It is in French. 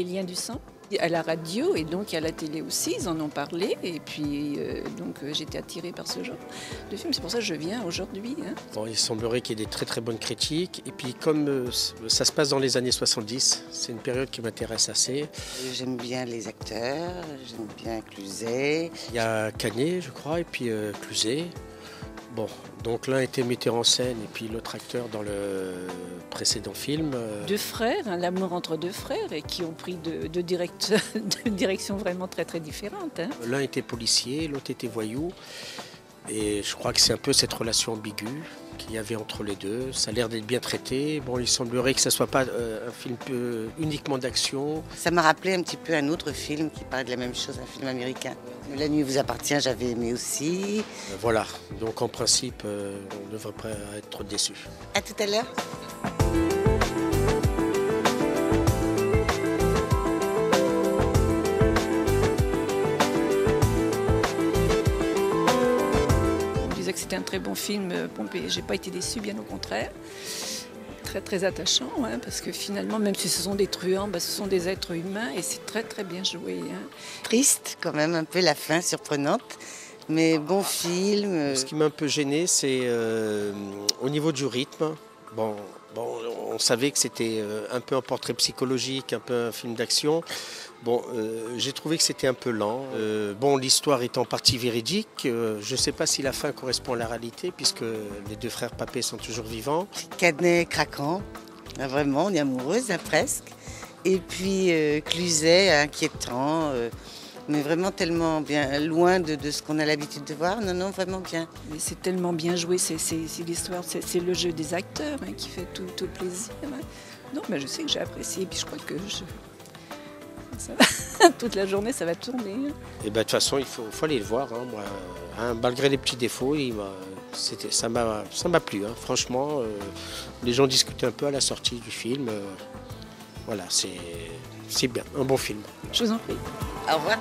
Les liens du sang. À la radio et donc à la télé aussi, ils en ont parlé. Et puis j'étais attirée par ce genre de film. C'est pour ça que je viens aujourd'hui. Bon, il semblerait qu'il y ait des très très bonnes critiques. Et puis comme ça se passe dans les années 70, c'est une période qui m'intéresse assez. J'aime bien les acteurs, j'aime bien Cluzet. Il y a Canet, je crois, et puis Cluzet. Bon, donc l'un était metteur en scène et puis l'autre acteur dans le précédent film. Deux frères, l'amour entre deux frères et qui ont pris de directions vraiment très très différentes. L'un était policier, l'autre était voyou. Et je crois que c'est un peu cette relation ambiguë qu'il y avait entre les deux. Ça a l'air d'être bien traité. Bon, il semblerait que ce ne soit pas un film uniquement d'action. Ça m'a rappelé un petit peu un autre film qui parle de la même chose, un film américain. La nuit vous appartient, j'avais aimé aussi. Voilà, donc en principe, on ne devrait pas être trop déçus. À tout à l'heure. Que c'était un très bon film, Pompée. J'ai pas été déçue, bien au contraire. Très très attachant, parce que finalement, même si ce sont des truands, ce sont des êtres humains et c'est très très bien joué. Triste quand même, un peu la fin surprenante, mais bon film. Ce qui m'a un peu gêné, c'est au niveau du rythme. Bon, on savait que c'était un peu un portrait psychologique, un peu un film d'action. Bon, j'ai trouvé que c'était un peu lent. L'histoire est en partie véridique. Je ne sais pas si la fin correspond à la réalité, puisque les deux frères Papet sont toujours vivants. Canet craquant, vraiment, on est amoureuse, presque. Et puis Cluzet, inquiétant, mais vraiment tellement bien, loin de ce qu'on a l'habitude de voir. Non, vraiment bien. Mais c'est tellement bien joué, c'est l'histoire, c'est le jeu des acteurs qui fait tout le plaisir. Non, mais je sais que j'ai apprécié, et puis je crois que toute la journée, ça va tourner. Et de toute façon, il faut aller le voir. Moi, malgré les petits défauts, ça m'a plu. Franchement, les gens discutaient un peu à la sortie du film. Voilà, c'est bien, un bon film. Je vous en prie. Au revoir.